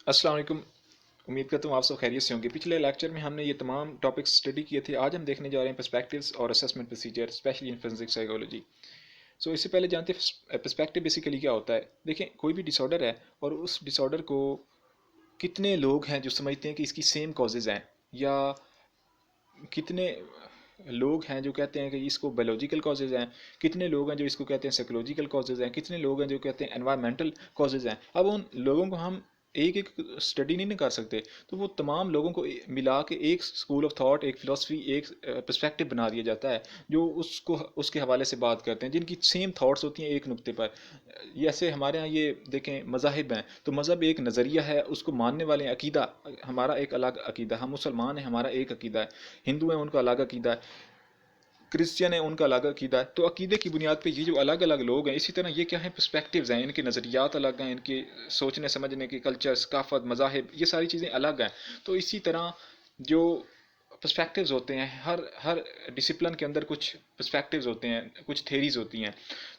अस्सलाम वालेकुम। उम्मीद करता हूँ आप सब खैरियत से होंगे। पिछले लेक्चर में हमने ये तमाम टॉपिक्स स्टडी किए थे। आज हम देखने जा रहे हैं पर्सपेक्टिव्स और assessment procedure, specially in forensic psychology. इससे पहले जानते हैं पर्सपेक्टिव बेसिकली क्या होता है। देखें, कोई भी डिसऑर्डर है और उस डिसऑर्डर को कितने लोग हैं जो समझते हैं कि इसकी सेम कॉजेज़ हैं, या कितने लोग हैं जो कहते हैं कि इसको बायोलॉजिकल कॉजेज़ हैं, कितने लोग हैं जो इसको कहते हैं साइकोलॉजिकल कॉजेज़ हैं, कितने लोग हैं जो कहते हैं एनवायरमेंटल कॉजेज़ हैं। अब उन लोगों को हम एक एक स्टडी नहीं कर सकते, तो वो तमाम लोगों को मिला के एक स्कूल ऑफ थॉट, एक फ़िलासफ़ी, एक पर्सपेक्टिव बना दिया जाता है जो उसको उसके हवाले से बात करते हैं, जिनकी सेम थाट्स होती हैं एक नुक्ते पर। जैसे हमारे यहाँ ये देखें मज़ाहिब हैं, तो मज़हब एक नज़रिया है, उसको मानने वाले हैं। अकीदा हमारा एक अलग अकीदा, हम मुसलमान हैं, हमारा एक अकीदा है। हिंदू हैं, उनका अलग अकीदा है। क्रिश्चियन है, उनका अलग अकीदा है। तो अकीदे की बुनियाद पे ये जो अलग अलग लोग हैं, इसी तरह ये क्या है, पर्सपेक्टिव्स हैं, इनके नज़रियात अलग हैं, इनके सोचने समझने के कल्चर, सकाफत, मज़ाहिब, ये सारी चीज़ें अलग हैं। तो इसी तरह जो पर्सपेक्टिव्स होते हैं, हर डिसिप्लिन के अंदर कुछ पर्सपेक्टिव्स होते हैं, कुछ थेरीज होती हैं।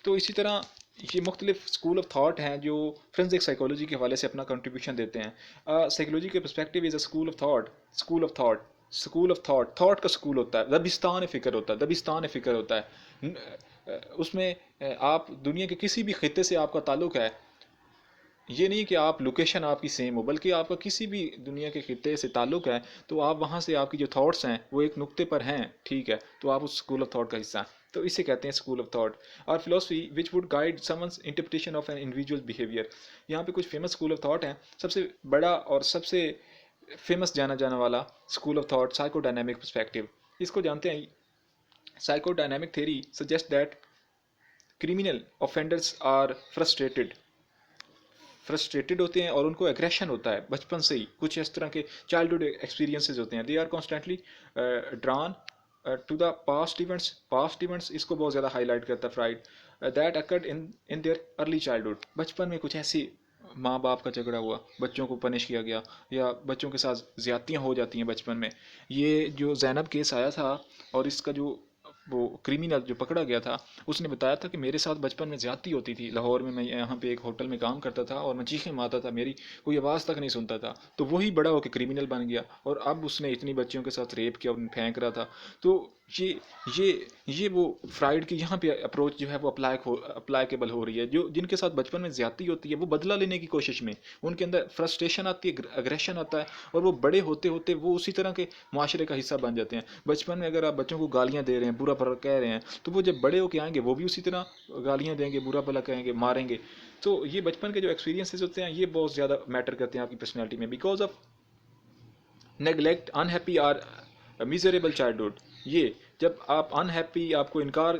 तो इसी तरह ये मुख्तलिफ स्कूल ऑफ थाट हैं जो फोरेंसिक साइकोलॉजी के हवाले से अपना कंट्रीब्यूशन देते हैं। साइकोलॉजी के perspective is a school of thought. School of thought का स्कूल होता है, दबिस्तान फ़िक्र होता है, दबिस्तान फ़िक्र होता है। उसमें आप दुनिया के किसी भी खिते से आपका ताल्लुक़ है, ये नहीं कि आप लोकेशन आपकी सेम हो, बल्कि आपका किसी भी दुनिया के खिते से ताल्लुक़ है, तो आप वहाँ से आपकी जो थॉट्स हैं वो एक नुक्ते पर हैं, ठीक है, तो आप उस स्कूल ऑफ थॉट का हिस्सा हैं। तो इसे कहते हैं स्कूल ऑफ थॉट। और philosophy which would guide summons interpretation of an individual behaviour. यहाँ पे कुछ फेमस स्कूल ऑफ थॉट हैं। सबसे बड़ा और सबसे फेमस जाना जाने वाला school of thought psychodynamic perspective. इसको जानते हैं। Psychodynamic theory suggest that criminal offenders are frustrated होते हैं और उनको एग्रेशन होता है बचपन से ही। कुछ इस तरह के चाइल्डहुड एक्सपीरियंसेस होते हैं। They are constantly drawn to the past events इसको बहुत ज़्यादा हाईलाइट करता है Freud. That occurred in their early childhood. बचपन में कुछ ऐसी माँ बाप का झगड़ा हुआ, बच्चों को पनिश किया गया, या बच्चों के साथ ज़्यादतियाँ हो जाती हैं बचपन में। ये जो जैनब केस आया था, और इसका जो वो क्रिमिनल जो पकड़ा गया था, उसने बताया था कि मेरे साथ बचपन में ज़्यादती होती थी। लाहौर में मैं यहाँ पे एक होटल में काम करता था और मैं चीखें मारता था, मेरी कोई आवाज़ तक नहीं सुनता था। तो वही बड़ा होकर क्रिमिनल बन गया और अब उसने इतनी बच्चियों के साथ रेप किया और फेंक रहा था। तो ये ये वो फ्राइड की यहाँ पे अप्रोच जो है वो अप्लाइकेबल हो रही है। जो जिनके साथ बचपन में ज़्यादती होती है, वो बदला लेने की कोशिश में उनके अंदर फ्रस्ट्रेशन आती है, अग्रेशन आता है, और वो बड़े होते होते वो उसी तरह के माशरे का हिस्सा बन जाते हैं। बचपन में अगर आप बच्चों को गालियाँ दे रहे हैं, बुरा भला कह रहे हैं, तो वो जब बड़े होके आएंगे वो भी उसी तरह गालियाँ देंगे, बुरा भला कहेंगे, मारेंगे। तो ये बचपन के जो एक्सपीरियंसेस होते हैं, ये बहुत ज़्यादा मैटर करते हैं आपकी पर्सनैलिटी में। Because of neglect, unhappy or miserable childhood. ये जब आप अनहैप्पी, आपको इनकार,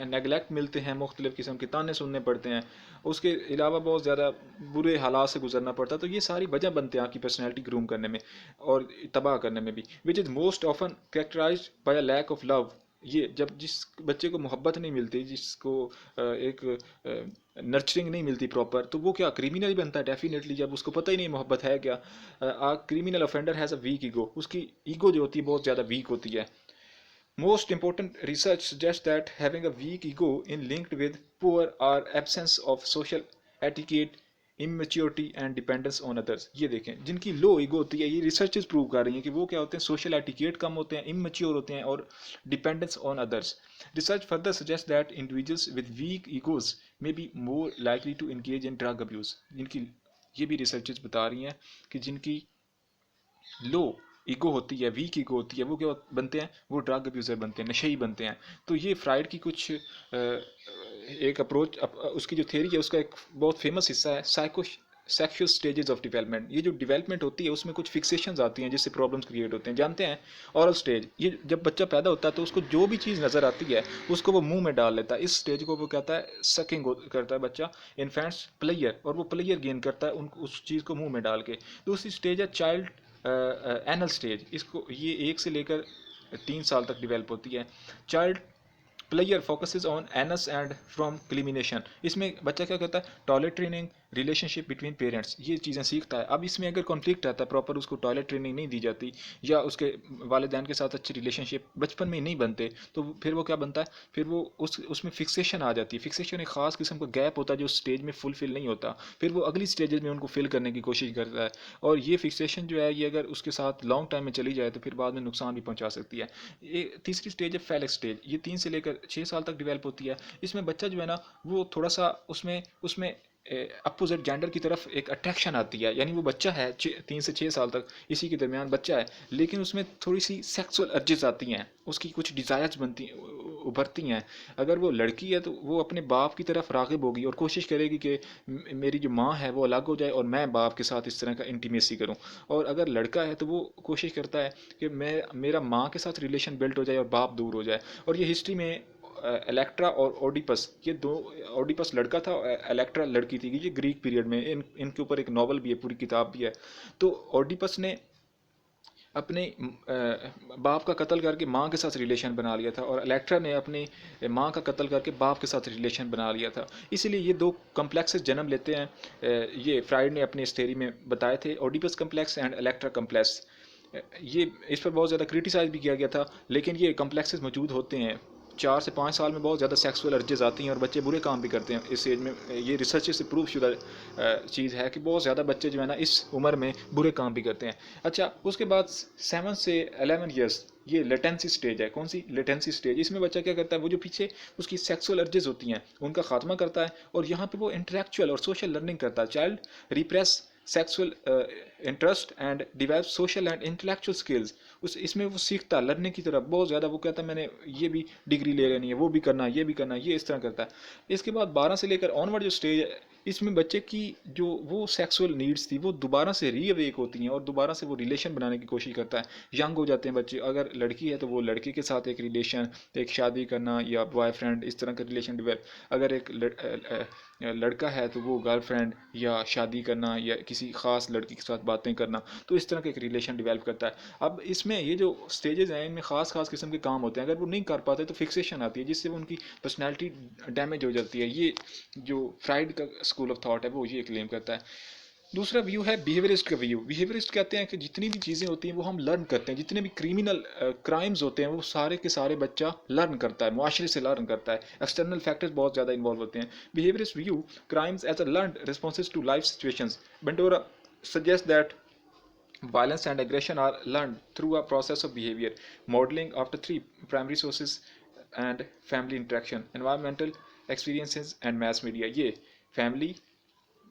नेगलेक्ट मिलते हैं, मुख्तलिफ़ किस्म के ताने सुनने पड़ते हैं, उसके अलावा बहुत ज़्यादा बुरे हालात से गुजरना पड़ता है, तो ये सारी वजह बनते हैं आपकी पर्सनैलिटी ग्रूम करने में और तबाह करने में भी। Which is most often characterised by a lack of love. ये जब जिस बच्चे को मोहब्बत नहीं मिलती, जिसको एक नर्चरिंग नहीं मिलती प्रॉपर, तो वो क्या क्रिमिनल ही बनता है डेफिनेटली, जब उसको पता ही नहीं मोहब्बत है क्या। A criminal offender has a weak ego. उसकी ईगो जो होती है बहुत ज़्यादा वीक होती है। Most important research suggests that having a weak ego is linked with poor or absence of social etiquette, immaturity and dependence on others। ये देखें, जिनकी लो ईगो होती है, ये रिसर्चेज प्रूव कर रही हैं कि वो क्या होते हैं, सोशल एटिकेट कम होते हैं, इमेच्योर होते हैं, और dependence on others. Research further suggest that individuals with weak egos may be more likely to engage in drug abuse. जिनकी, ये भी रिसर्चेज बता रही हैं कि जिनकी लो ईगो होती है, वीक ईगो होती है, वो क्या बनते हैं, वो ड्रग अब्यूज़र बनते हैं, नशेई बनते हैं। तो ये फ्राइड की कुछ एक अप्रोच, उसकी जो थ्योरी है उसका एक बहुत फेमस हिस्सा है सेक्शुअल स्टेजेस ऑफ डेवलपमेंट। ये जो डेवलपमेंट होती है उसमें कुछ फिक्सेशंस आती हैं जिससे प्रॉब्लम्स क्रिएट होते हैं। जानते हैं ऑरल स्टेज, ये जब बच्चा पैदा होता है तो उसको जो भी चीज़ नज़र आती है उसको वो मुंह में डाल लेता है। इस स्टेज को वो कहता है सकिंग करता है बच्चा, इन्फेंट्स प्लेयर, और वो प्लेयर गेन करता है उस चीज़ को मुंह में डाल के। दूसरी स्टेज है चाइल्ड एनल स्टेज। इसको ये 1 से लेकर 3 साल तक डिवेल्प होती है। Child player focuses on anus and from elimination. इसमें बच्चा क्या करता है, toilet training, relationship between parents, ये चीज़ें सीखता है। अब इसमें अगर कॉन्फ्लिक्ट आता है, प्रॉपर उसको टॉयलेट ट्रेनिंग नहीं दी जाती या उसके वालिदैन के साथ अच्छी रिलेशनशिप बचपन में नहीं बनते, तो फिर वो क्या बनता है, फिर वो उसमें फिक्सेशन आ जाती है। फिक्सेशन एक ख़ास किस्म का गैप होता है जो स्टेज में फुलफिल नहीं होता, फिर वो अगली स्टेजेस में उनको फिल करने की कोशिश करता है। और ये फिक्सेशन जो है ये अगर उसके साथ लॉन्ग टाइम में चली जाए तो फिर बाद में नुकसान भी पहुंचा सकती है। ये तीसरी स्टेज है फेलिक स्टेज, ये 3 से लेकर 6 साल तक डिवेल्प होती है। इसमें बच्चा जो है ना वो थोड़ा सा उसमें उसमें अपोजिट जेंडर की तरफ एक अट्रैक्शन आती है, यानी वो बच्चा है 3 से 6 साल तक इसी के दरमियान बच्चा है, लेकिन उसमें थोड़ी सी सेक्सुअल अर्जेस आती हैं, उसकी कुछ डिज़ायर्स बनती उभरती हैं। अगर वो लड़की है तो वो अपने बाप की तरफ राग़िब होगी और कोशिश करेगी कि मेरी जो माँ है वो अलग हो जाए और मैं बाप के साथ इस तरह का इंटीमेसी करूँ। और अगर लड़का है तो वो कोशिश करता है कि मेरा माँ के साथ रिलेशन बिल्ट हो जाए और बाप दूर हो जाए। और ये हिस्ट्री में इलेक्ट्रा और ओडिपस, ये दो, ओडिपस लड़का था और इलेक्ट्रा लड़की थी, ये ग्रीक पीरियड में इनके ऊपर एक नॉवल भी है, पूरी किताब भी है। तो ओडिपस ने अपने बाप का कत्ल करके माँ के साथ रिलेशन बना लिया था और इलेक्ट्रा ने अपनी माँ का कत्ल करके बाप के साथ रिलेशन बना लिया था। इसीलिए ये दो कम्प्लेक्सेस जन्म लेते हैं। ये फ्राइड ने अपने इस थ्योरी में बताए थे, Oedipus complex and Electra complex. ये इस पर बहुत ज़्यादा क्रिटिसाइज भी किया गया था, लेकिन ये कम्प्लेक्सेस मौजूद होते हैं। 4 से 5 साल में बहुत ज़्यादा सेक्सुअल अर्जेस आती हैं और बच्चे बुरे काम भी करते हैं इस एज में। ये रिसर्च से प्रूव शुदा चीज़ है कि बहुत ज़्यादा बच्चे जो है ना इस उम्र में बुरे काम भी करते हैं। अच्छा, उसके बाद 7 से 11 ईयर्स, ये लेटेंसी स्टेज है। कौन सी लेटेंसी स्टेज? इसमें बच्चा क्या करता है, वो जो पीछे उसकी सेक्सुअल अर्जेस होती हैं उनका खात्मा करता है और यहाँ पे वो इंटेलेक्चुअल और सोशल लर्निंग करता है। Child repress sexual interest and develop social and intellectual skills. उस इसमें वो सीखता लर्निंग की तरफ बहुत ज़्यादा। वो कहता है मैंने ये भी डिग्री ले लेनी है, वो भी करना है, ये भी करना है, ये इस तरह करता है। इसके बाद 12 से लेकर ऑनवर्ड जो स्टेज है, इसमें बच्चे की जो वो सेक्सुअल नीड्स थी वो दोबारा से रीअवेक होती हैं और दोबारा से वो रिलेशन बनाने की कोशिश करता है। यंग हो जाते हैं बच्चे, अगर लड़की है तो वो लड़के के साथ एक रिलेशन, एक शादी करना या बॉयफ्रेंड, इस तरह का रिलेशन डिवेल्प। अगर एक लड़का है तो वो गर्लफ्रेंड या शादी करना या किसी ख़ास लड़की के साथ बातें करना, तो इस तरह का एक रिलेशन डेवलप करता है। अब इसमें ये जो स्टेजेस हैं इनमें ख़ास ख़ास किस्म के काम होते हैं। अगर वो नहीं कर पाते तो फिक्सेशन आती है जिससे उनकी पर्सनैलिटी डैमेज हो जाती है। ये जो फ्राइड का स्कूल ऑफ थॉट है वो ये क्लेम करता है। दूसरा व्यू है बिहेवियरिस्ट का व्यू। बिहेवियरिस्ट कहते हैं कि जितनी भी चीज़ें होती हैं वो हम लर्न करते हैं, जितने भी क्रिमिनल क्राइम्स होते हैं वो सारे के सारे बच्चा लर्न करता है, मुआशरे से लर्न करता है। एक्सटर्नल फैक्टर्स बहुत ज़्यादा इन्वॉल्व होते हैं। Behaviourist view crimes as a learn responses to life situations. Bandura suggests that violence and aggression are learned through a process of behavior modeling after three primary sources and family interaction, environmental experiences and mass media। ये family,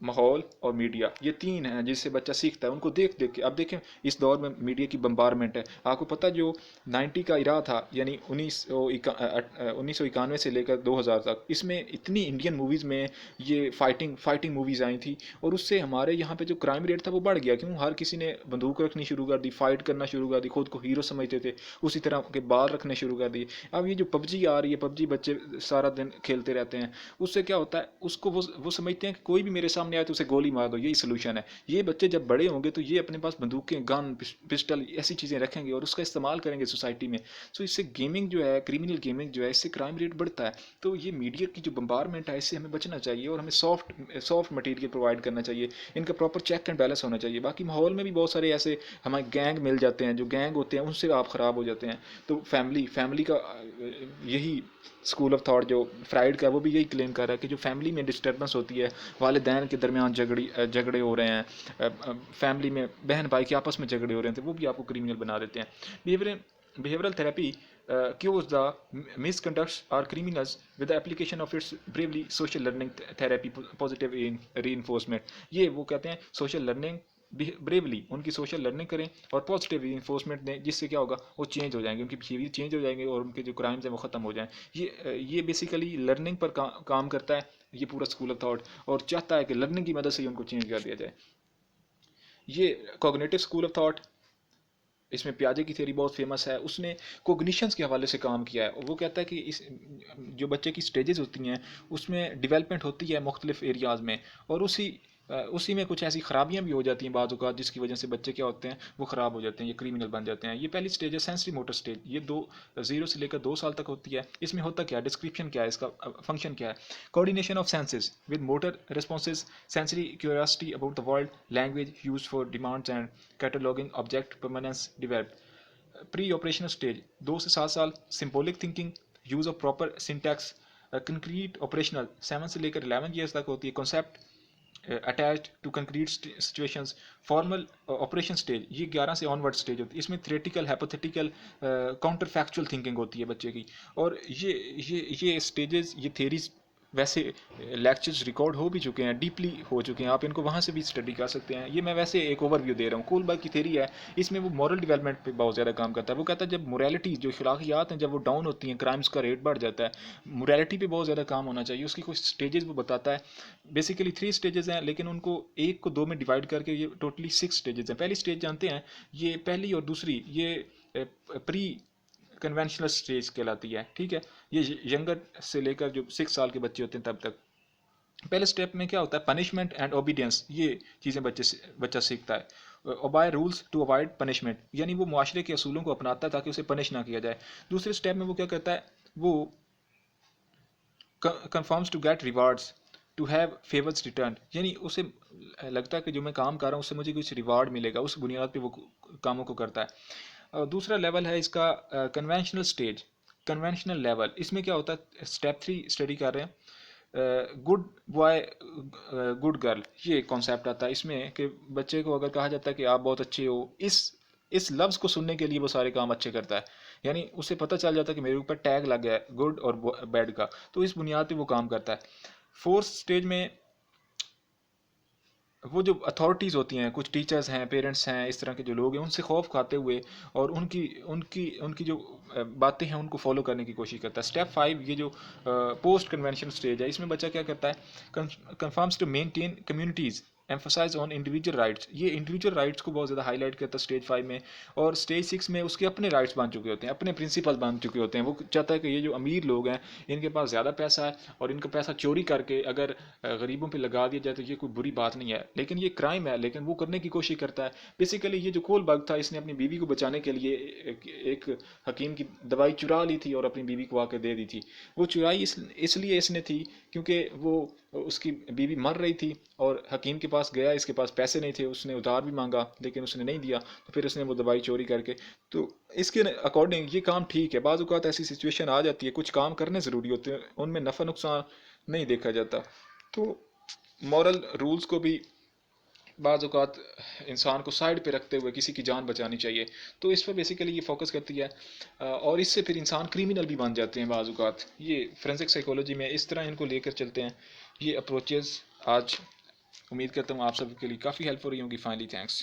माहौल और media, ये तीन हैं जिससे बच्चा सीखता है, उनको देख देख के। अब देखें इस दौर में मीडिया की बम्बारमेंट है। आपको पता जो 90 का इरा था, यानी 1991 से लेकर 2000 तक, इसमें इतनी इंडियन मूवीज़ में ये फाइटिंग मूवीज़ आई थी और उससे हमारे यहाँ पे जो क्राइम रेट था वो बढ़ गया। क्यों? हर किसी ने बंदूक रखनी शुरू कर दी, फाइट करना शुरू कर दी, खुद को हीरो समझते थे, उसी तरह के बाल रखने शुरू कर दिए। अब ये जो पबजी आ रही है, पबजी बच्चे सारा दिन खेलते रहते हैं, उससे क्या होता है, उसको वो समझते हैं कि कोई भी मेरे सामने आए तो उसे गोली मार दो, यही सोल्यूशन है। ये बच्चे जब बड़े होंगे तो ये अपने पास बंदूकें, गन, पिस्टल ऐसी चीज़ें रखेंगे और उसका इस्तेमाल करेंगे सोसाइटी में। सो इससे गेमिंग जो है, क्रिमिनल गेमिंग जो है, इससे क्राइम रेट बढ़ता है। तो ये मीडिया की जो बम्बारमेंट है इससे हमें बचना चाहिए और हमें सॉफ्ट मटेरियल प्रोवाइड करना चाहिए। इनका प्रॉपर चेक एंड बैलेंस होना चाहिए। बाकी माहौल में भी बहुत सारे ऐसे हमारे गैंग मिल जाते हैं, जो गैंग होते हैं उनसे आप ख़राब हो जाते हैं। तो फैमिली का यही स्कूल ऑफ थॉट जो फ्राइड का, वो भी यही क्लेम कर रहा है कि जो फैमिली में डिस्टर्बेंस होती है, वालिदैन के दरमियान झगड़े हो रहे हैं, फैमिली में बहन भाई के आपस में झगड़े हो रहे हैं, तो वो भी आपको क्रिमिनल बना देते हैं। Behavioural therapy cures the misconducts or criminals with the application of its bravely social learning therapy positive reinforcement। ये वो कहते हैं सोशल लर्निंग ब्रेवली उनकी सोशल लर्निंग करें और पॉजिटिव रीइंफोर्समेंट दें, जिससे क्या होगा, वो चेंज हो जाएंगे, उनकी बिहेवियर चेंज हो जाएंगे और उनके जो क्राइम्स हैं वो ख़त्म हो जाएं। ये बेसिकली लर्निंग पर काम करता है ये पूरा स्कूल ऑफ थॉट, और चाहता है कि लर्निंग की मदद से ही उनको चेंज कर दिया जाए। ये कॉग्निटिव स्कूल ऑफ थॉट, इसमें प्याजे की थ्योरी बहुत फेमस है। उसने कोग्निशंस के हवाले से काम किया है और वो कहता है कि इस जो बच्चे की स्टेजेस होती हैं उसमें डिवेलपमेंट होती है मुख्तलिफ एरियाज़ में, और उसी में कुछ ऐसी खराबियां भी हो जाती हैं बाज़ औक़ात, जिसकी वजह से बच्चे क्या होते हैं, वो ख़राब हो जाते हैं, ये क्रिमिनल बन जाते हैं। ये पहली स्टेज है सेंसरी मोटर स्टेज, ये 0 से लेकर 2 साल तक होती है। इसमें होता क्या है, डिस्क्रिप्शन क्या है, इसका फंक्शन क्या है। Coordination of senses with motor responses, sensory curiosity about the world, language use for demands and cataloguing, object permanence develop. Pre operational stage 2 से 7 साल, symbolic thinking, use of proper syntax. Concrete operational 7 से लेकर 11 years तक होती है। Concept attached to concrete situations. Formal operation stage ये 11 से onward stage होती है। इसमें theoretical, hypothetical, counter factual thinking होती है बच्चे की। और ये स्टेजेस, ये थेरीज वैसे लेक्चर्स रिकॉर्ड हो भी चुके हैं, डीपली हो चुके हैं, आप इनको वहाँ से भी स्टडी कर सकते हैं। ये मैं वैसे एक ओवरव्यू दे रहा हूँ। कोलबर्ग की थेरी है, इसमें वो मॉरल डेवलपमेंट पे बहुत ज़्यादा काम करता है। वो कहता है जब मोरालिटी, जो अखलाकियात हैं, जब वो डाउन होती हैं, क्राइम्स का रेट बढ़ जाता है, मोरालिटी पे बहुत ज़्यादा काम होना चाहिए। उसकी कुछ स्टेजेस वो बताता है। बेसिकली 3 स्टेजेस हैं, लेकिन उनको एक को 2 में डिवाइड करके ये टोटली 6 स्टेजेस हैं। पहली स्टेज जानते हैं, ये पहली और दूसरी, ये प्री कन्वेंशनल स्टेज कहलाती है, ठीक है। ये यंगर से लेकर जो 6 साल के बच्चे होते हैं तब तक। पहले स्टेप में क्या होता है, पनिशमेंट एंड ओबीडियंस, ये चीज़ें बच्चा सीखता है। ओबाय रूल्स टू अवॉइड पनिशमेंट, यानी वो मुआशरे के असूलों को अपनाता है ताकि उसे पनिश ना किया जाए। दूसरे स्टेप में वो क्या करता है, वो conforms to get rewards, to have favours return, यानी उसे लगता है कि जो मैं काम कर रहा हूँ उससे मुझे कुछ रिवार्ड मिलेगा, उस बुनियाद पे वो कामों को करता है। दूसरा लेवल है इसका कन्वेंशनल स्टेज, कन्वेंशनल लेवल। इसमें क्या होता है, स्टेप 3 स्टडी कर रहे हैं, गुड बॉय गुड गर्ल, ये कॉन्सेप्ट आता है इसमें कि बच्चे को अगर कहा जाता है कि आप बहुत अच्छे हो, इस लफ्ज़ को सुनने के लिए वो सारे काम अच्छे करता है। यानी उसे पता चल जाता है कि मेरे ऊपर टैग लग गया है गुड और बैड का, तो इस बुनियाद पे वो काम करता है। फोर्थ स्टेज में वो जो अथॉरिटीज़ होती हैं, कुछ टीचर्स हैं, पेरेंट्स हैं, इस तरह के जो लोग हैं, उनसे खौफ खाते हुए और उनकी उनकी उनकी जो बातें हैं उनको फॉलो करने की कोशिश करता है। स्टेप 5 ये जो पोस्ट कन्वेंशन स्टेज है, इसमें बच्चा क्या करता है, conforms to maintain communities, emphasise on individual rights, ये इंडिविजुअल राइट्स को बहुत ज़्यादा हाईलाइट करता है स्टेज 5 में। और स्टेज 6 में उसके अपने राइट्स बन चुके होते हैं, अपने प्रिंसिपल बन चुके होते हैं। वो चाहता है कि ये जो अमीर लोग हैं, इनके पास ज़्यादा पैसा है और इनका पैसा चोरी करके अगर गरीबों पे लगा दिया जाए तो ये कोई बुरी बात नहीं है, लेकिन ये क्राइम है, लेकिन वो करने की कोशिश करता है। बेसिकली ये जो कोलबर्ग था, इसने अपनी बीवी को बचाने के लिए एक हकीम की दवाई चुरा ली थी और अपनी बीवी को आकर दे दी थी। वो चुराई इसलिए इसने थी क्योंकि वो उसकी बीवी मर रही थी और हकीम के पास गया, इसके पास पैसे नहीं थे, उसने उधार भी मांगा लेकिन उसने नहीं दिया, तो फिर उसने वो दवाई चोरी करके, तो इसके अकॉर्डिंग ये काम ठीक है। बाज़ औक़ात ऐसी सिचुएशन आ जाती है, कुछ काम करने ज़रूरी होते हैं, उनमें नफ़ा नुकसान नहीं देखा जाता। तो मॉरल रूल्स को भी बाज़ औक़ात इंसान को साइड पे रखते हुए किसी की जान बचानी चाहिए, तो इस पर बेसिकली ये फोकस करती है। और इससे फिर इंसान क्रिमिनल भी बन जाते हैं बाज़ औक़ात। ये फोरेंसिक साइकोलॉजी में इस तरह इनको लेकर चलते हैं ये अप्रोचेस। आज उम्मीद करता हूँ आप सबके लिए काफ़ी हेल्पफुल रही होंगी। Finally thanks.